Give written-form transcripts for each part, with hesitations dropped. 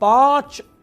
5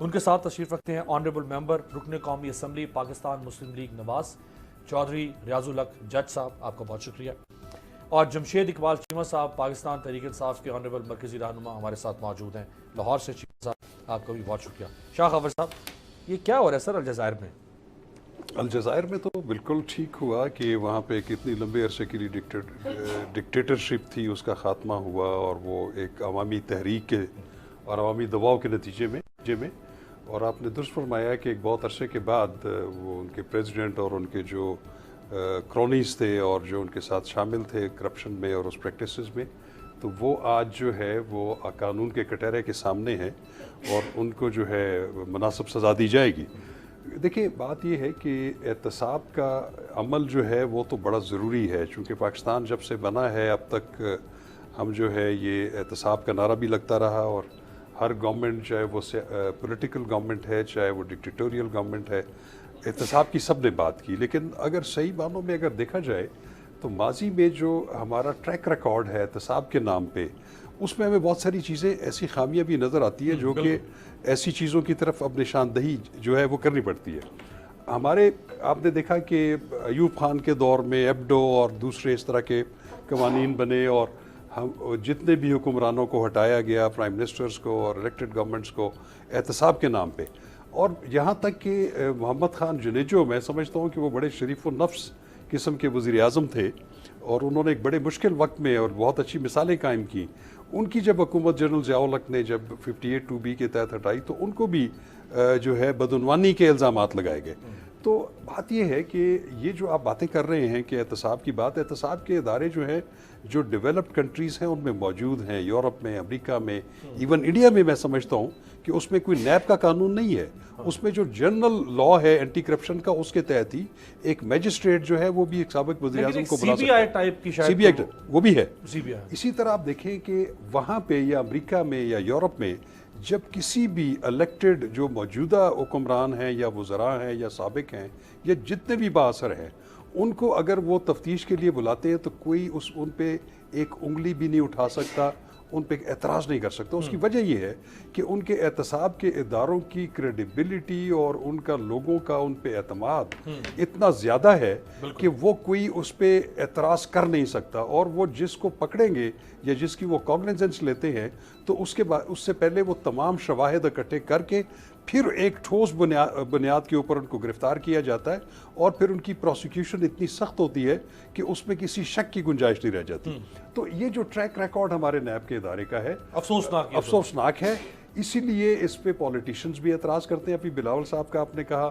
ان کے ساتھ تشریف رکھتے ہیں آنریبل ممبر رکن قومی اسمبلی پاکستان مسلم لیگ نواز چودھری ریاض الحق جج صاحب، آپ کا بہت شکریہ، اور جمشید اقبال چیمہ صاحب پاکستان تحریک انصاف کے آنریبل مرکزی رہنما ہمارے ساتھ موجود ہیں لاہور سے۔ چیمہ صاحب آپ کا بھی بہت شکریہ۔ شاہ خبر صاحب، یہ کیا ہو رہا ہے سر الجزائر میں؟ الجزائر میں تو بالکل ٹھیک ہوا کہ وہاں پہ کتنی لمبے عرصے کے لیے ڈکٹیٹرشپ تھی، اس کا خاتمہ ہوا، اور وہ ایک عوامی تحریک کے اور عوامی دباؤ کے نتیجے میں اور آپ نے درست فرمایا کہ ایک بہت عرصے کے بعد وہ ان کے پریزیڈنٹ اور ان کے جو کرونیز تھے اور جو ان کے ساتھ شامل تھے کرپشن میں اور اس پریکٹسز میں، تو وہ آج جو ہے وہ قانون کے کٹہرے کے سامنے ہیں اور ان کو جو ہے مناسب سزا دی جائے گی۔ دیکھیں، بات یہ ہے کہ احتساب کا عمل جو ہے وہ تو بڑا ضروری ہے، چونکہ پاکستان جب سے بنا ہے اب تک ہم جو ہے یہ احتساب کا نعرہ بھی لگتا رہا، اور ہر گورنمنٹ چاہے وہ پولیٹیکل گورنمنٹ ہے چاہے وہ ڈکٹیٹوریل گورنمنٹ ہے، احتساب کی سب نے بات کی۔ لیکن اگر صحیح معنوں میں اگر دیکھا جائے تو ماضی میں جو ہمارا ٹریک ریکارڈ ہے احتساب کے نام پہ، اس میں ہمیں بہت ساری چیزیں ایسی خامیاں بھی نظر آتی ہیں جو کہ ایسی چیزوں کی طرف اب نشاندہی جو ہے وہ کرنی پڑتی ہے۔ ہمارے آپ نے دیکھا کہ ایوب خان کے دور میں ایبڈو اور دوسرے اس طرح کے قوانین بنے، اور ہم جتنے بھی حکمرانوں کو ہٹایا گیا، پرائم منسٹرز کو اور الیکٹڈ گورنمنٹس کو، احتساب کے نام پہ، اور یہاں تک کہ محمد خان جنیجو، میں سمجھتا ہوں کہ وہ بڑے شریف النفس قسم کے وزیر اعظم تھے، اور انہوں نے ایک بڑے مشکل وقت میں اور بہت اچھی مثالیں قائم کی۔ ان کی جب حکومت جنرل ضیاء الحق نے جب 58(2)B کے تحت ہٹائی تو ان کو بھی جو ہے بدعنوانی کے الزامات لگائے گئے۔ تو بات یہ ہے کہ یہ جو آپ باتیں کر رہے ہیں کہ احتساب کی بات، احتساب کے ادارے جو ہیں جو ڈیولپڈ کنٹریز ہیں ان میں موجود ہیں، یورپ میں، امریکہ میں، ایون انڈیا میں سمجھتا ہوں کہ اس میں کوئی نیب کا قانون نہیں ہے، اس میں جو جنرل لا ہے اینٹی کرپشن کا، اس کے تحت ہی ایک میجسٹریٹ جو ہے وہ بھی ایک سابق وزیر اعظم کو بلا سکتا ہے، ٹائپ کی سی بی آئی وہ بھی ہے۔ CBI اسی طرح آپ دیکھیں کہ وہاں پہ یا امریکہ میں یا یورپ میں جب کسی بھی الیکٹڈ جو موجودہ حکمران ہیں یا وزراء ہیں یا سابق ہیں یا جتنے بھی بااثر ہیں، ان کو اگر وہ تفتیش کے لیے بلاتے ہیں تو کوئی ان پہ ایک انگلی بھی نہیں اٹھا سکتا، ان پہ اعتراض نہیں کر سکتا۔ اس کی وجہ یہ ہے کہ ان کے احتساب کے اداروں کی کریڈیبلٹی اور ان کا لوگوں کا ان پہ اعتماد اتنا زیادہ ہے کہ وہ کوئی اس پہ اعتراض کر نہیں سکتا، اور وہ جس کو پکڑیں گے یا جس کی وہ کاگنیزنس لیتے ہیں تو اس سے پہلے وہ تمام شواہد اکٹھے کر کے پھر ایک ٹھوس بنیاد کے اوپر ان کو گرفتار کیا جاتا ہے، اور پھر ان کی پروسیکیوشن اتنی سخت ہوتی ہے کہ اس میں کسی شک کی گنجائش نہیں رہ جاتی۔ تو یہ جو ٹریک ریکارڈ ہمارے نیب کے ادارے کا ہے افسوسناک ہے، اسی لیے اس پہ پولیٹیشنز بھی اعتراض کرتے ہیں۔ ابھی بلاول صاحب کا آپ نے کہا،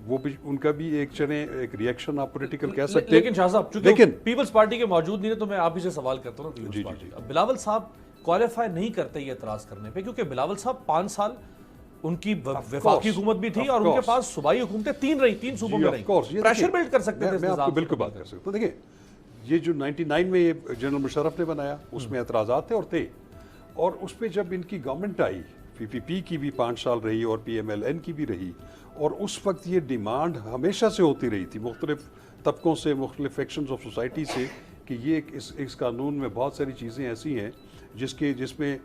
وہ بھی ان کا بھی ایک ایک ریئیکشن آپ پولیٹیکل کہہ سکتے ہیں، لیکن شاہ صاحب چونکہ پیپلز پارٹی کے موجود نہیں ہے تو میں آپ ہی سے سوال کرتا ہوں نا، بلاول صاحب کوالیفائی نہیں کرتے یہ اعتراض کرنے پہ، کیونکہ بلاول صاحب 5 سال ان کی وفاقی حکومت بھی تھی اور ان کے پاس صوبائی حکومتیں 3 صوبوں میں رہی، پریشر بلڈ کر سکتے تھے۔ میں آپ کو بالکل بات کر سکتا ہوں۔ دیکھیں، یہ جو 99 میں یہ جنرل مشرف نے بنایا، اس میں اعتراضات تھے، اور اس پہ جب ان کی گورنمنٹ آئی، PPP کی بھی 5 سال رہی اور PMLN کی بھی رہی، اور اس وقت یہ ڈیمانڈ ہمیشہ سے ہوتی رہی تھی مختلف طبقوں سے، مختلف فیکشنز آف سوسائٹی سے، کہ یہ اس قانون میں بہت ساری چیزیں ایسی ہیں جس میں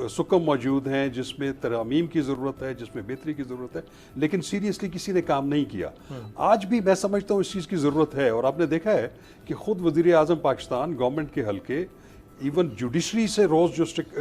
سکم موجود ہیں، جس میں ترامیم کی ضرورت ہے، جس میں بہتری کی ضرورت ہے، لیکن سیریسلی کسی نے کام نہیں کیا۔ آج بھی میں سمجھتا ہوں اس چیز کی ضرورت ہے، اور آپ نے دیکھا ہے کہ خود وزیر اعظم پاکستان گورنمنٹ کے حلقے، ایون جوڈیشری سے روز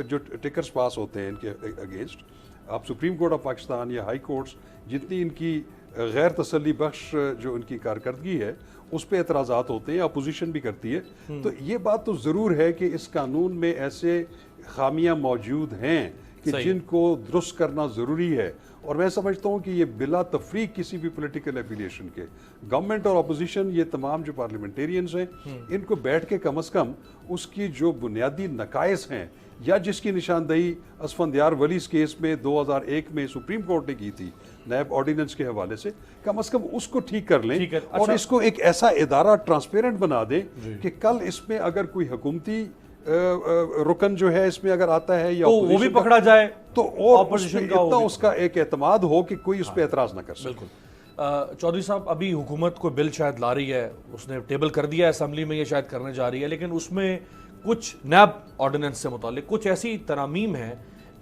جو ٹکرز پاس ہوتے ہیں ان کے اگینسٹ، آپ سپریم کورٹ آف پاکستان یا ہائی کورٹس، جتنی ان کی غیر تسلی بخش جو ان کی کارکردگی ہے اس پہ اعتراضات ہوتے ہیں، اپوزیشن بھی کرتی ہے۔ تو یہ بات تو ضرور ہے کہ اس قانون میں ایسے خامیاں موجود ہیں کہ جن کو درست کرنا ضروری ہے، اور میں سمجھتا ہوں کہ یہ بلا تفریق کسی بھی پولیٹیکل ایفیلیشن کے گورنمنٹ اور اپوزیشن، یہ تمام جو پارلیمنٹیرینز ہیں، ان کو بیٹھ کے کم از کم اس کی جو بنیادی نقائص ہیں یا جس کی نشاندہی اسفندیار ولیز کیس میں 2001 میں سپریم کورٹ نے کی تھی نیب آرڈیننس کے حوالے سے، کم از کم اس کو ٹھیک کر لیں، اور اس کو ایک ایسا ادارہ ٹرانسپیرنٹ بنا دیں کہ کل اس میں اگر کوئی حکومتی رکن جو ہے اس میں اگر آتا ہے یا وہ بھی پکڑا جائے تو اور اتنا اس کا ایک اعتماد ہو کہ کوئی اس پہ اعتراض نہ کر سکے۔ بالکل چودھری صاحب، ابھی حکومت کو بل شاید لا رہی ہے، اس نے ٹیبل کر دیا ہے اسمبلی میں، یہ شاید کرنے جا رہی ہے، لیکن اس میں کچھ نیب آرڈیننس سے متعلق کچھ ایسی ترامیم ہیں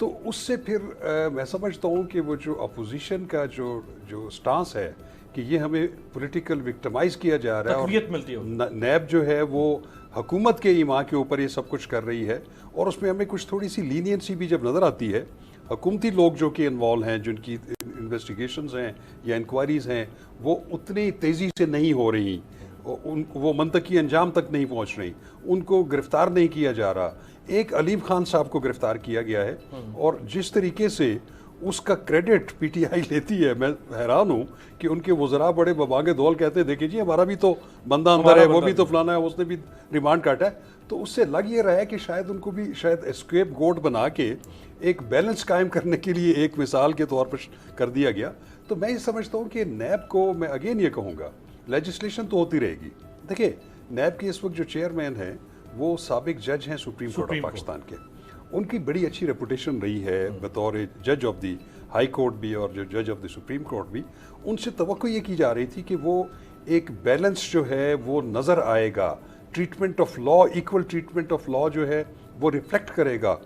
تو اس سے پھر میں سمجھتا ہوں کہ وہ جو اپوزیشن کا جو سٹانس ہے کہ یہ ہمیں پولیٹیکل وکٹمائز کیا جا رہا ہے، تقویت ملتی ہے، نیب جو ہے وہ حکومت کے ایما کے اوپر یہ سب کچھ کر رہی ہے، اور اس میں ہمیں کچھ تھوڑی سی لینینسی بھی جب نظر آتی ہے، حکومتی لوگ جو کہ انوالو ہیں، جن کی انویسٹیگیشنز ہیں یا انکوائریز ہیں، وہ اتنی تیزی سے نہیں ہو رہی، وہ منطقی انجام تک نہیں پہنچ رہی، ان کو گرفتار نہیں کیا جا رہا۔ ایک علیم خان صاحب کو گرفتار کیا گیا ہے، اور جس طریقے سے اس کا کریڈٹ پی ٹی آئی لیتی ہے، میں حیران ہوں کہ ان کے وزراء بڑے ببانگ دول کہتے ہیں دیکھیں جی ہمارا بھی تو بندہ اندر ہے، وہ بھی تو فلانا ہے، اس نے بھی ریمانڈ کاٹا ہے۔ تو اس سے لگ یہ رہا ہے کہ شاید ان کو بھی شاید اسکیپ گوٹ بنا کے ایک بیلنس قائم کرنے کے لیے ایک مثال کے طور پر کر دیا گیا۔ تو میں یہ سمجھتا ہوں کہ نیب کو میں اگین یہ کہوں گا لیجسلیشن تو ہوتی رہے گی۔ دیکھیں نیب کے اس وقت جو چیئرمین ہیں وہ سابق جج ہیں سپریم کورٹ آف پاکستان کے، ان کی بڑی اچھی ریپوٹیشن رہی ہے بطور جج آف دی ہائی کورٹ بھی اور جو جج آف دی سپریم کورٹ بھی۔ ان سے توقع یہ کی جا رہی تھی کہ وہ ایک بیلنس جو ہے وہ نظر آئے گا، treatment of law, equal treatment of law جو ہے وہ ریفلیکٹ کرے گا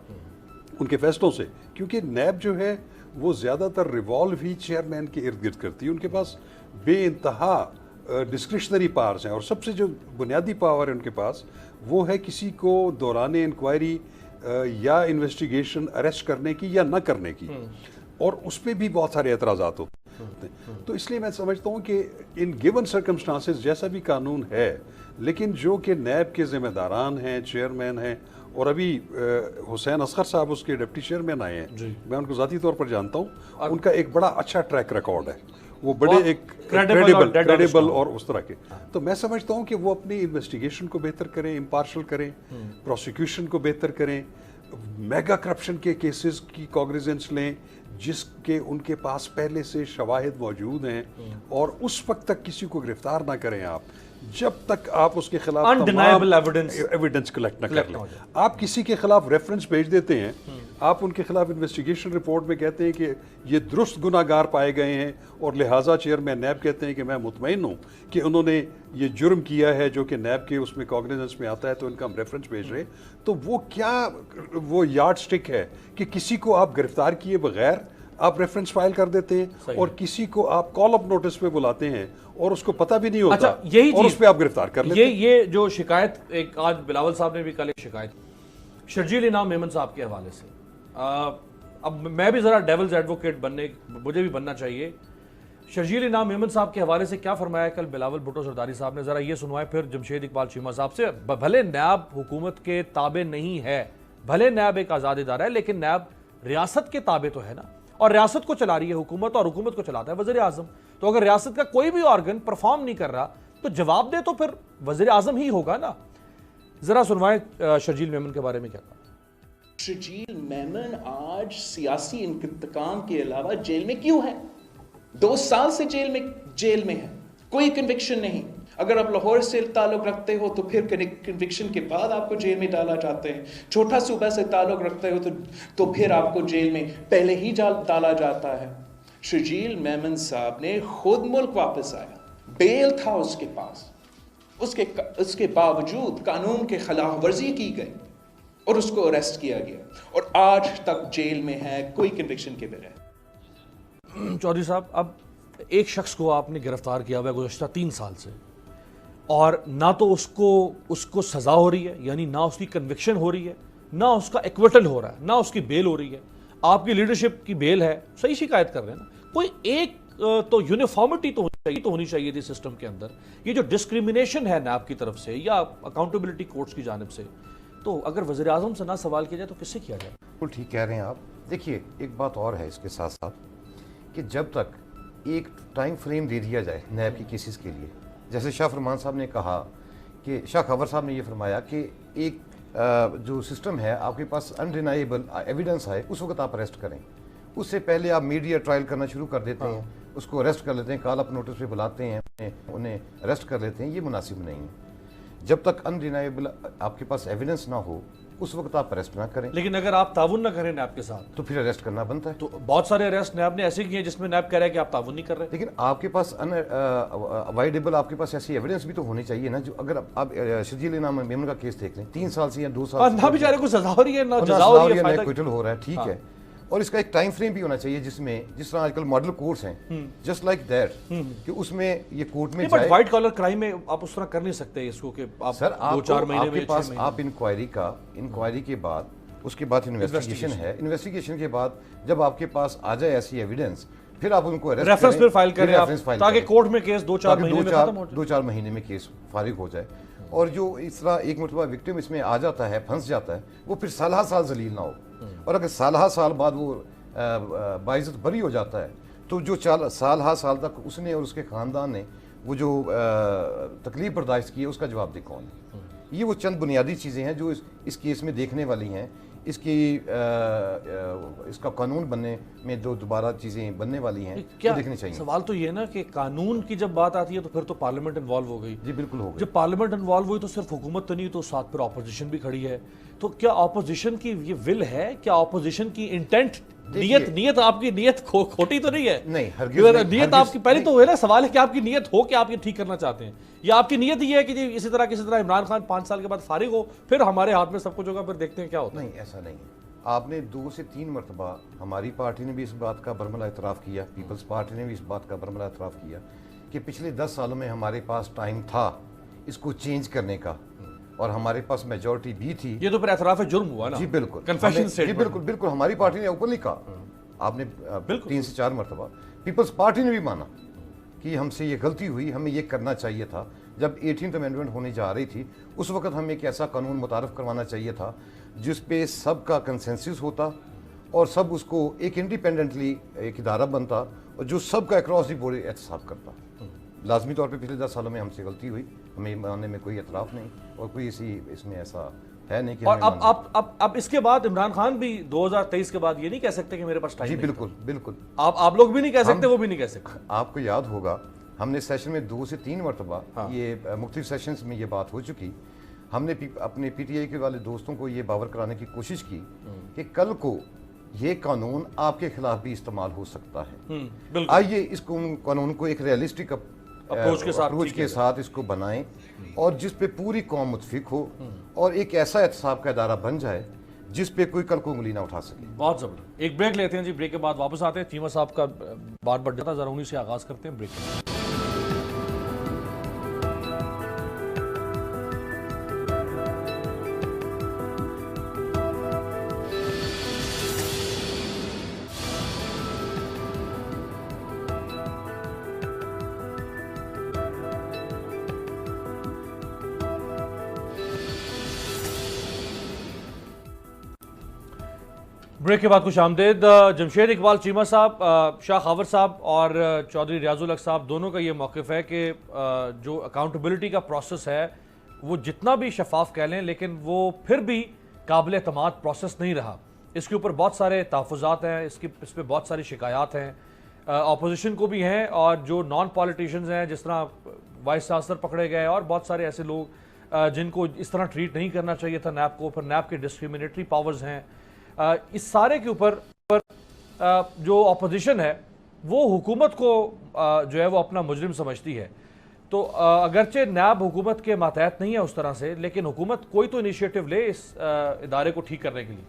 ان کے فیصلوں سے، کیونکہ نیب جو ہے وہ زیادہ تر ریوالو ہی چیئرمین کے ارد گرد کرتی ہے، ان کے پاس بے انتہا ڈسکریشنری پاورز ہیں، اور سب سے جو بنیادی پاور ہے ان کے پاس وہ ہے کسی کو دوران انکوائری یا انویسٹیگیشن اریسٹ کرنے کی یا نہ کرنے کی، اور اس پہ بھی بہت سارے اعتراضات ہوتے ہیں۔ تو اس لیے میں سمجھتا ہوں کہ ان گیون سرکمسٹانسز جیسا بھی قانون ہے، لیکن جو کہ نیب کے ذمہ داران ہیں، چیئرمین ہیں، اور ابھی حسین اصغر صاحب اس کے ڈپٹی چیئرمین آئے ہیں، میں ان کو ذاتی طور پر جانتا ہوں، ان کا ایک بڑا اچھا ٹریک ریکارڈ ہے، وہ بڑے ایک کریڈیبل اور اس طرح کے۔ تو میں سمجھتا ہوں کہ وہ اپنی انویسٹیگیشن کو بہتر کریں، امپارشل کریں، پروسیکیوشن کو بہتر کریں، میگا کرپشن کے کیسز کی کوگنیزنس لیں جس کے ان کے پاس پہلے سے شواہد موجود ہیں، اور اس وقت تک کسی کو گرفتار نہ کریں آپ جب تک آپ اس کے خلاف undeniable evidence کلیکٹ نہ کر لیں۔ آپ کسی کے خلاف ریفرنس بھیج دیتے ہیں، آپ ان کے خلاف انویسٹیگیشن رپورٹ میں کہتے ہیں کہ یہ درست گناہ گار پائے گئے ہیں، اور لہٰذا چیئرمین نیب کہتے ہیں کہ میں مطمئن ہوں کہ انہوں نے یہ جرم کیا ہے جو کہ نیب کے اس میں کوگنیزنس میں آتا ہے، تو ان کا ہم ریفرنس بھیج رہے ہیں۔ تو وہ کیا وہ یارڈ سٹک ہے کہ کسی کو آپ گرفتار کیے بغیر آپ ریفرنس فائل کر دیتے ہیں، اور کسی کو آپ کال اپ نوٹس پہ بلاتے ہیں اور اس کو پتہ بھی نہیں ہوتا، اور اس پہ آپ گرفتار کر لیتے ہیں۔ یہ جو شکایت ایک آج بلاول صاحب نے بھی کل ایک شکایت شرجیل انعام میمن صاحب کے حوالے سے، اب میں بھی ذرا ڈیولز ایڈوکیٹ مجھے بھی بننا چاہیے۔ شرجیل انعام میمن صاحب کے حوالے سے کیا فرمایا کل بلاول بھٹو زرداری صاحب نے، ذرا یہ سنوائے پھر جمشید اقبال چیمہ صاحب سے۔ بھلے نیب حکومت کے تابع نہیں ہے، بھلے نیب ایک آزاد ادارہ ہے، لیکن نیب ریاست کے تابع تو ہے نا، اور ریاست کو چلا رہی ہے حکومت، اور حکومت کو چلاتا ہے وزیر اعظم۔ تو اگر ریاست کا کوئی بھی آرگن پرفارم نہیں کر رہا تو جواب دے تو پھر وزیر اعظم ہی ہوگا نا۔ ذرا سنوائیں شرجیل میمن کے بارے میں کیا کہا۔ شرجیل میمن آج سیاسی انتقام کے علاوہ جیل میں کیوں ہے؟ 2 سال سے جیل میں ہے، کوئی کنوکشن نہیں۔ اگر آپ لاہور سے تعلق رکھتے ہو تو پھر کنوکشن کے بعد آپ کو جیل میں ڈالا جاتے ہیں، چھوٹا صوبہ سے تعلق رکھتے ہو تو پھر آپ کو جیل میں پہلے ہی ڈالا جاتا ہے۔ شرجیل میمن صاحب نے خود ملک واپس آیا، بیل تھا اس کے پاس، اس کے باوجود قانون کے خلاف ورزی کی گئی اور اس کو اریسٹ کیا گیا، اور آج تک جیل میں ہے کوئی کنوکشن کے بغیر۔ چودھری صاحب، اب ایک شخص کو آپ نے گرفتار کیا ہوا ہے گزشتہ 3 سال سے، اور نہ تو اس کو سزا ہو رہی ہے، یعنی نہ اس کی کنوکشن ہو رہی ہے، نہ اس کا ایکویٹل ہو رہا ہے، نہ اس کی بیل ہو رہی ہے۔ آپ کی لیڈرشپ کی بیل ہے، صحیح شکایت کر رہے ہیں نا، کوئی ایک تو یونیفارمٹی تو ہونی چاہیے تھی سسٹم کے اندر۔ یہ جو ڈسکریمنیشن ہے نیب کی طرف سے یا اکاؤنٹیبلٹی کورٹس کی جانب سے، تو اگر وزیر اعظم سے نہ سوال کیا جائے تو کس سے کیا جائے؟ بالکل ٹھیک کہہ رہے ہیں آپ۔ دیکھیے ایک بات اور ہے اس کے ساتھ ساتھ کہ جب تک ایک ٹائم فریم دے دیا جائے نیب کی کیسز کے لیے، جیسے شاہ فرمان صاحب نے کہا کہ شاہ خبر صاحب نے یہ فرمایا کہ ایک جو سسٹم ہے آپ کے پاس انڈینائیبل ایویڈنس ہے، اس وقت آپ اریسٹ کریں، اس سے پہلے آپ میڈیا ٹرائل کرنا شروع کر دیتے ہیں، اس کو اریسٹ کر لیتے ہیں، کال اپ نوٹس پہ بلاتے ہیں، انہیں اریسٹ کر لیتے ہیں، یہ مناسب نہیں ہے۔ جب تک انڈینائیبل آپ کے پاس ایویڈنس نہ ہو اس وقت آپ اریسٹ نہ کریں۔ لیکن اگر آپ تعاون نہ کریں نیب کے ساتھ تو پھر اریسٹ کرنا بنتا ہے۔ تو بہت سارے اریسٹ نیب نے ایسے کیے ہیں جس میں نیب کہہ رہا ہے کہ آپ تعاون نہیں کر رہے، لیکن آپ کے پاس اوائڈیبل آپ کے پاس ایسی ایویڈنس بھی تو ہونی چاہیے نا۔ جو اگر آپ شرجیل انعام میمن کا کیس دیکھ لیں، 3 سال سے یا 2 سال نہ بیچارے کو سزا ہو رہی ہے، نہ جزا ہو رہی ہے، نہ ایکویٹل ہو رہا ہے، ٹھیک ہے، اور اس کا ایک ٹائم فریم بھی ہونا چاہیے جس طرح آج کل ماڈل کورٹس ہیں جسٹ لائک دیٹ کہ اس میں یہ کورٹ میں بٹ وائٹ کالر کرائم میں آپ اس طرح کر نہیں سکتے اس کو کہ آپ سر 2-4 مہینے آپ کے پاس آپ انکوائری کے بعد اس کے بعد انویسٹیگیشن ہے، انویسٹیگیشن کے بعد جب آپ کے پاس آ جائے ایسی ایویڈنس پھر آپ ان کو ریفرنس پہ فائل کریں تاکہ کورٹ میں کیس 2-4 مہینے میں ختم ہو جائے، 2-4 مہینے میں کیس فارغ ہو جائے. اور جو اس طرح ایک مرتبہ وکٹم اس میں آ جاتا ہے، پھنس جاتا ہے، وہ پھر سالہ سال ذلیل نہ ہو. اور اگر سالہ سال بعد وہ باعزت بری ہو جاتا ہے تو جو سالہ سال تک اس نے اور اس کے خاندان نے وہ جو تکلیف برداشت کی ہے اس کا جواب دہ کون ہے. یہ وہ چند بنیادی چیزیں ہیں جو اس کیس میں دیکھنے والی ہیں. اس کا قانون بننے میں دوبارہ چیزیں بننے والی ہیں کیا دیکھنی چاہیے. سوال تو یہ نا کہ قانون کی جب بات آتی ہے تو پھر تو پارلیمنٹ انوالو ہو گئی. جی بالکل ہو گئی. جب پارلیمنٹ انوالو ہوئی تو صرف حکومت تو نہیں تو ساتھ پر اپوزیشن بھی کھڑی ہے. تو کیا اپوزیشن کی یہ ول ہے، کیا اپوزیشن کی انٹینٹ نیت آپ کی نیت کھوٹی تو نہیں ہے؟ نہیں ہرگز نیت آپ کی پہلی تو ہے نا سوال ہے کہ آپ کی نیت ہو کہ آپ یہ ٹھیک کرنا چاہتے ہیں، یا آپ کی نیت یہ ہے کہ جی کسی طرح عمران خان 5 سال کے بعد فارغ ہو پھر ہمارے ہاتھ میں سب کچھ ہوگا پھر دیکھتے ہیں کیا ہوتا ہے. نہیں ایسا نہیں ہے. آپ نے 2 سے 3 مرتبہ ہماری پارٹی نے بھی اس بات کا برملا اعتراف کیا، پیپلز پارٹی نے بھی اس بات کا برملا اعتراف کیا کہ پچھلے 10 سالوں میں ہمارے پاس ٹائم تھا اس کو چینج کرنے کا اور ہمارے پاس میجورٹی بھی تھی. یہ تو پھر اعتراف جرم ہوا نا. جی بالکل کنفیشن جی بالکل ہماری پارٹی نے اوپنلی کہا. آپ نے 3 سے 4 مرتبہ پیپلز پارٹی نے بھی مانا کہ ہم سے یہ غلطی ہوئی، ہمیں یہ کرنا چاہیے تھا. جب 18th امینڈمنٹ ہونے جا رہی تھی اس وقت ہمیں ایک ایسا قانون متعارف کروانا چاہیے تھا جس پہ سب کا کنسنسس ہوتا اور سب اس کو ایک انڈیپینڈنٹلی ایک ادارہ بنتا اور جو سب کا اکراس دی بورڈ احتساب کرتا. لازمی طور پہ پچھلے 10 سالوں میں ہم سے غلطی ہوئی، ہمیں ماننے میں کوئی اعتراف نہیں اور کوئی اس میں ایسا ہے نہیں کہ. اور اب اس کے بعد عمران خان بھی 2023 کے بعد یہ نہیں کہہ سکتے کہ میرے پاس ٹائم. جی بالکل آپ لوگ بھی نہیں کہہ سکتے، وہ بھی نہیں کہہ سکتے. آپ کو یاد ہوگا ہم نے سیشن میں 2 سے 3 مرتبہ یہ مختلف سیشنز میں یہ بات ہو چکی. ہم نے اپنے پی ٹی آئی کے والے دوستوں کو یہ باور کرانے کی کوشش کی کہ کل کو یہ قانون آپ کے خلاف بھی استعمال ہو سکتا ہے. آئیے اس قانون کو ایک ریئلسٹک اپروچ کے ساتھ اس کو بنائیں اور جس پہ پوری قوم متفق ہو اور ایک ایسا احتساب کا ادارہ بن جائے جس پہ کوئی کل کو انگلی نہ اٹھا سکے. بہت زبردست. ایک بریک لیتے ہیں جی، بریک کے بعد واپس آتے ہیں. چیمہ صاحب کا بار بڑھ جاتا، ذرا انہی سے آغاز کرتے ہیں. بریک کے بعد بریک کے بعد خوش آمدید. جمشید اقبال چیمہ صاحب، شاہ خاور صاحب اور چودھری ریاض الحق صاحب دونوں کا یہ موقف ہے کہ جو اکاؤنٹیبلٹی کا پروسیس ہے وہ جتنا بھی شفاف کہہ لیں لیکن وہ پھر بھی قابل اعتماد پروسیس نہیں رہا. اس کے اوپر بہت سارے تحفظات ہیں، اس پہ بہت ساری شکایات ہیں، اپوزیشن کو بھی ہیں اور جو نان پالیٹیشنز ہیں جس طرح وائس چانسلر پکڑے گئے اور بہت سارے ایسے لوگ جن کو اس طرح ٹریٹ نہیں کرنا چاہیے تھا نیب کو. پھر نیب کے ڈسکریمنیٹری پاورز ہیں. اس سارے کے اوپر جو اپوزیشن ہے وہ حکومت کو جو ہے وہ اپنا مجرم سمجھتی ہے. تو اگرچہ نیب حکومت کے ماتحت نہیں ہے اس طرح سے، لیکن حکومت کوئی تو انیشیٹو لے اس ادارے کو ٹھیک کرنے کے لیے.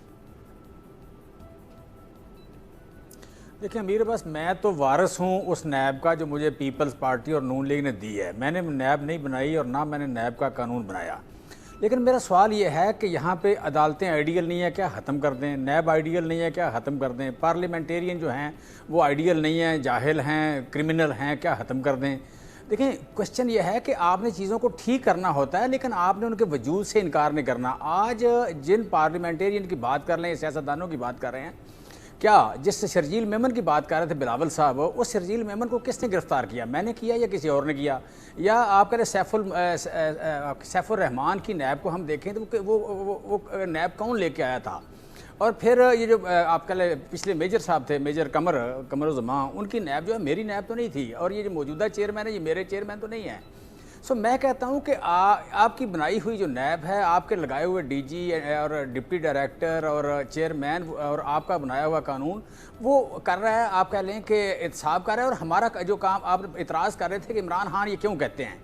دیکھیں امیر عباس، میں تو وارث ہوں اس نیب کا جو مجھے پیپلز پارٹی اور نون لیگ نے دی ہے. میں نے نیب نہیں بنائی اور نہ میں نے نیب کا قانون بنایا. لیکن میرا سوال یہ ہے کہ یہاں پہ عدالتیں آئیڈیل نہیں ہیں، کیا ختم کر دیں؟ نیب آئیڈیل نہیں ہے، کیا ختم کر دیں؟ پارلیمنٹیرین جو ہیں وہ آئیڈیل نہیں ہیں، جاہل ہیں، کرمنل ہیں، کیا ختم کر دیں؟ دیکھیں کوشچن یہ ہے کہ آپ نے چیزوں کو ٹھیک کرنا ہوتا ہے لیکن آپ نے ان کے وجود سے انکار نہیں کرنا. آج جن پارلیمنٹیرین کی بات کر رہے ہیں، سیاستدانوں کی بات کر رہے ہیں، کیا جس سے شرجیل میمن کی بات کر رہے تھے بلاول صاحب، اس شرجیل میمن کو کس نے گرفتار کیا؟ میں نے کیا یا کسی اور نے کیا؟ یا آپ کہہ رہے سیف الرحمان کی نیب کو ہم دیکھیں تو وہ نیب کون لے کے آیا تھا؟ اور پھر یہ جو آپ کہہ لیں پچھلے میجر صاحب تھے، میجر قمر الزمان، ان کی نیب جو ہے میری نیب تو نہیں تھی، اور یہ جو موجودہ چیئرمین ہے یہ میرے چیئرمین تو نہیں ہے. سو میں کہتا ہوں کہ آپ کی بنائی ہوئی جو نیب ہے، آپ کے لگائے ہوئے ڈی جی اور ڈپٹی ڈائریکٹر اور چیئرمین اور آپ کا بنایا ہوا قانون وہ کر رہا ہے، آپ کہہ لیں کہ احتساب کر رہا ہے. اور ہمارا جو کام آپ اعتراض کر رہے تھے کہ عمران خان یہ کیوں کہتے ہیں،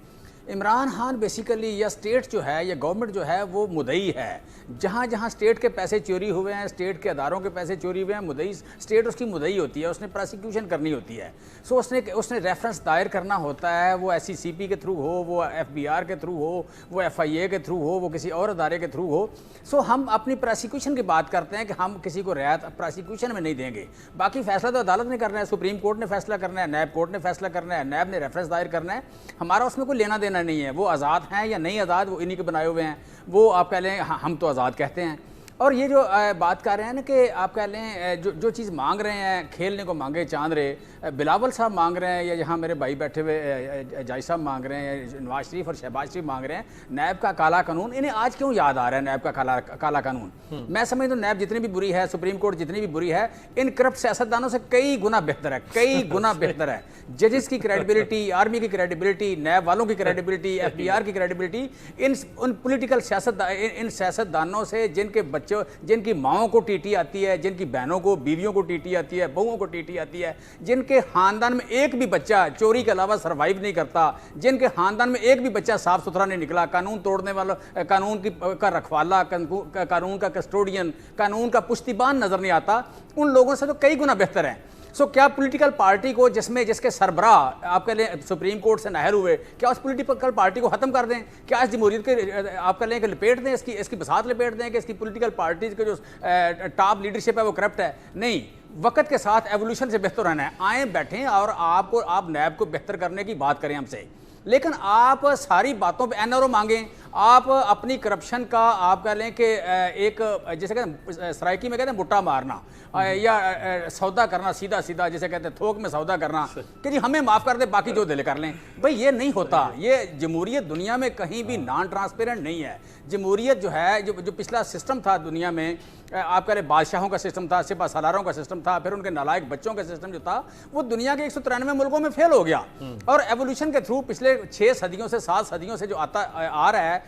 عمران خان بیسیکلی یا اسٹیٹ جو ہے یا گورنمنٹ جو ہے وہ مدعی ہے. جہاں جہاں اسٹیٹ کے پیسے چوری ہوئے ہیں, اسٹیٹ کے اداروں کے پیسے چوری ہوئے ہیں, مدعی اسٹیٹ اس کی مدعی ہوتی ہے, اس نے پراسیکیوشن کرنی ہوتی ہے. سو اس نے ریفرنس دائر کرنا ہوتا ہے, وہ ایس سی سی پی کے تھرو ہو, وہ ایف بی آر کے تھرو ہو, وہ ایف آئی اے کے تھرو ہو, وہ کسی اور ادارے کے تھرو ہو. سو ہم اپنی پراسیکیوشن کی بات کرتے ہیں کہ ہم کسی کو رعایت پراسیکیوشن میں نہیں دیں گے. باقی فیصلہ تو عدالت نے کرنا ہے, سپریم کورٹ نے فیصلہ کرنا ہے, نیب کورٹ نے فیصلہ کرنا ہے, نیب نے ریفرنس دائر کرنا ہے. ہمارا اس میں کوئی لینا دینا نہیں ہے. وہ آزاد ہیں یا نہیں آزاد, وہ انہی کے بنائے ہوئے ہیں. وہ آپ کہہ لیں ہم تو آزاد کہتے ہیں. اور یہ جو بات کر رہے ہیں نا کہ آپ کہہ لیں جو چیز مانگ رہے ہیں, کھیلنے کو مانگے چاند رے, بلاول صاحب مانگ رہے ہیں, یا یہاں میرے بھائی بیٹھے ہوئے جائی صاحب مانگ رہے ہیں, نواز شریف اور شہباز شریف مانگ رہے ہیں نیب کا کالا قانون. انہیں آج کیوں یاد آ رہا ہے نیب کا کالا قانون؟ میں سمجھتا ہوں نیب جتنی بھی بری ہے, سپریم کورٹ جتنی بھی بری ہے, ان کرپٹ سیاستدانوں سے کئی گنا بہتر ہے, کئی گنا بہتر ہے. ججز کی کریڈیبلٹی, آرمی کی کریڈیبلٹی, نیب والوں کی کریڈیبلٹی, ایف بی آر کی کریڈیبلٹی ان پولیٹیکل سیاستدانوں سے جن کے بچوں, جن کی ماؤں کو ٹی ٹی آتی ہے, جن کی بہنوں کو, بیویوں کو ٹی ٹی آتی ہے, بہوؤں کو ٹی ٹی آتی ہے, جن کے خاندان میں ایک بھی بچہ چوری کے علاوہ سروائیو نہیں کرتا, جن کے خاندان میں ایک بھی بچہ صاف ستھرا نہیں نکلا, قانون توڑنے والا, قانون کا رکھوالا, قانون کا کسٹوڈین, قانون کا پشتیبان نظر نہیں آتا, ان لوگوں سے تو کئی گنا بہتر ہیں. سو کیا پولیٹیکل پارٹی کو جس کے سربراہ آپ کہہ لیں سپریم کورٹ سے ناہر ہوئے, کیا اس پولیٹیکل پارٹی کو ختم کر دیں؟ کیا اس جمہوریت کے آپ کہہ لیں کہ لپیٹ دیں, اس کی بساط لپیٹ دیں کہ اس کی پولیٹیکل پارٹیز کے جو ٹاپ لیڈرشپ ہے وہ کرپٹ ہے؟ نہیں, وقت کے ساتھ ایولیوشن سے بہتر رہنا ہے. آئیں بیٹھیں اور آپ نیب کو بہتر کرنے کی بات کریں ہم سے, لیکن آپ ساری باتوں پہ این آر او مانگیں. آپ اپنی کرپشن کا آپ کہہ لیں کہ ایک جیسے کہتے ہیں سرائکی میں کہتے ہیں بٹا مارنا, یا سودا کرنا سیدھا سیدھا, جیسے کہتے ہیں تھوک میں سودا کرنا کہ جی ہمیں معاف کر دیں باقی جو دل کر لیں. بھئی یہ نہیں ہوتا. یہ جمہوریت دنیا میں کہیں بھی نان ٹرانسپیرنٹ نہیں ہے. جمہوریت جو ہے, جو پچھلا سسٹم تھا دنیا میں, آپ کہہ لیں بادشاہوں کا سسٹم تھا, سپہ سالاروں کا سسٹم تھا, پھر ان کے نالائق بچوں کا سسٹم جو تھا, وہ دنیا کے 193 ملکوں میں فیل ہو گیا. اور ایولیوشن کے تھرو پچھلے 6 صدیوں سے 7 صدیوں سے جو آ رہا ہے,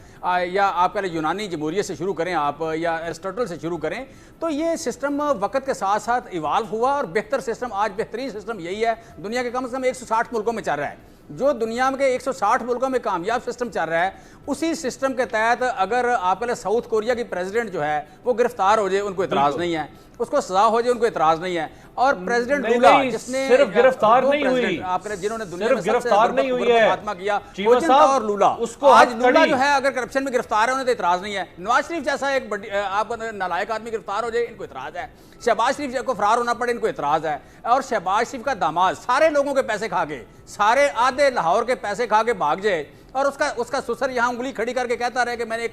یا آپ کہہ لیں یونانی جمہوریت سے شروع کریں آپ, یا ایرسٹوٹل سے شروع کریں, تو یہ سسٹم وقت کے ساتھ ساتھ ایوالو ہوا, اور بہتر سسٹم, آج بہترین سسٹم یہی ہے. دنیا کے کم سے کم 160 ملکوں میں چل رہا ہے. جو دنیا کے 160 ملکوں میں کامیاب سسٹم چل رہا ہے, اسی سسٹم کے تحت اگر آپ کہہ لیں ساؤتھ کوریا کی پریزیڈنٹ جو ہے وہ گرفتار ہو جائے, ان کو اعتراض نہیں ہے, اس کو سزا ہو جائے, ان کو اعتراض نہیں ہے. اور پریزیڈنٹ لولا جس نے صرف گرفتار نہیں ہوئی, آپ نے جنہوں نے دنیا میں گرفتار نہیں ہوئی ہے خاتمہ کیا, اور لولا, اس کو آج لولا جو ہے اگر کرپشن میں گرفتار ہے انہیں تو اعتراض نہیں ہے. نواز شریف جیسا ایک آپ نالائق آدمی گرفتار ہو جائے, ان کو اعتراض ہے. شہباز شریف کو فرار ہونا پڑے, ان کو اعتراض ہے. اور شہباز شریف کا داماد سارے لوگوں کے پیسے کھا کے, سارے آدھے لاہور کے پیسے کھا کے بھاگ جائے, اور اس کا سسر یہاں انگلی کھڑی کر کے کہتا رہے کہ میں نے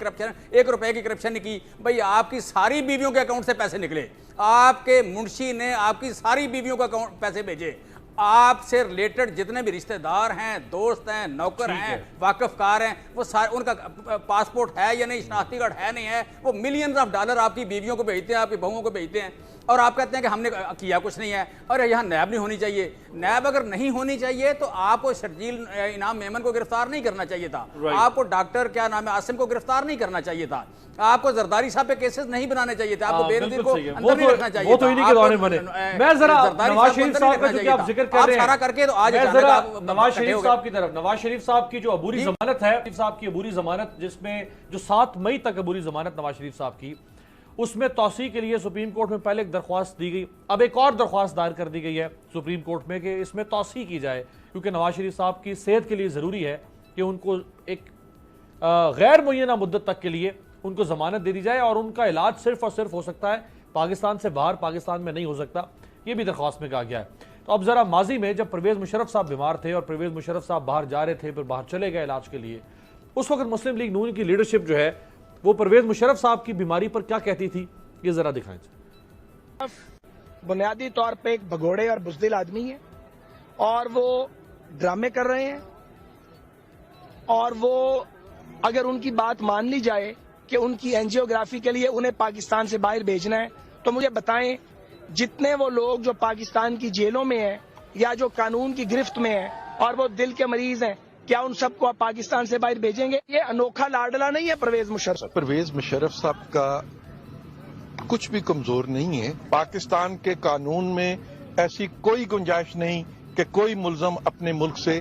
1 روپے کی کرپشن نہیں کی. بھئی آپ کی ساری بیویوں کے اکاؤنٹ سے پیسے نکلے, آپ کے منشی نے آپ کی ساری بیویوں کا پیسے بھیجے, آپ سے ریلیٹڈ جتنے بھی رشتہ دار ہیں, دوست ہیں, نوکر ہیں, واقف کار ہیں, وہ سارے, ان کا پاسپورٹ ہے یا نہیں, شناختی کارڈ ہے نہیں ہے, وہ ملینز آف ڈالر آپ کی بیویوں کو بھیجتے ہیں, آپ کی بہوؤں کو بھیجتے ہیں, اور آپ کہتے ہیں کہ ہم نے کیا کچھ نہیں ہے. اور یہاں نیب نہیں ہونی چاہیے. نیب اگر نہیں ہونی چاہیے تو آپ کو شرجیل انعام میمن کو گرفتار نہیں کرنا چاہیے تھا, آپ کو ڈاکٹر کیا نام ہے عاصم کو گرفتار نہیں کرنا چاہیے تھا, آپ کو زرداری صاحب پہ کیسز نہیں بنانے چاہیے تھے, آپ کو بے نظیر کو اندر نہیں رکھنا چاہیے تھا. وہ تو انہی کے دوران بنے. میں ذرا نواز شریف صاحب کا جو کہ آپ ذکر کر رہے ہیں, سارا کر کے تو آج نواز شریف صاحب کی طرف, نواز شریف صاحب کی جو عبوری ضمانت ہے, صاحب کی عبوری ضمانت, جس میں جو 7 مئی تک عبوری ضمانت نواز شریف صاحب کی, اس میں توسیع کے لیے سپریم کورٹ میں پہلے ایک درخواست دی گئی, اب ایک اور درخواست دائر کر دی گئی ہے سپریم کورٹ میں کہ اس میں توسیع کی جائے, کیونکہ نواز شریف صاحب کی صحت کے لیے ضروری ہے کہ ان کو ایک غیر معینہ مدت تک کے لیے ان کو ضمانت دے دی جائے, اور ان کا علاج صرف اور صرف ہو سکتا ہے پاکستان سے باہر, پاکستان میں نہیں ہو سکتا. یہ بھی درخواست میں کہا گیا ہے. تو اب ذرا ماضی میں جب پرویز مشرف صاحب بیمار تھے اور پرویز مشرف صاحب باہر جا رہے تھے, پھر باہر چلے گئے علاج کے لیے, اس وقت مسلم لیگ نون کی لیڈرشپ جو ہے وہ پرویز مشرف صاحب کی بیماری پر کیا کہتی تھی, یہ ذرا دکھائیں. بنیادی طور پہ ایک بھگوڑے اور بزدل آدمی ہے, اور وہ ڈرامے کر رہے ہیں, اور وہ اگر ان کی بات مان لی جائے کہ ان کی اینجیوگرافی کے لیے انہیں پاکستان سے باہر بھیجنا ہے, تو مجھے بتائیں جتنے وہ لوگ جو پاکستان کی جیلوں میں ہیں یا جو قانون کی گرفت میں ہیں اور وہ دل کے مریض ہیں, کیا ان سب کو آپ پاکستان سے باہر بھیجیں گے؟ یہ انوکھا لاڈلا نہیں ہے پرویز مشرف. پرویز مشرف صاحب کا کچھ بھی کمزور نہیں ہے. پاکستان کے قانون میں ایسی کوئی گنجائش نہیں کہ کوئی ملزم اپنے ملک سے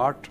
8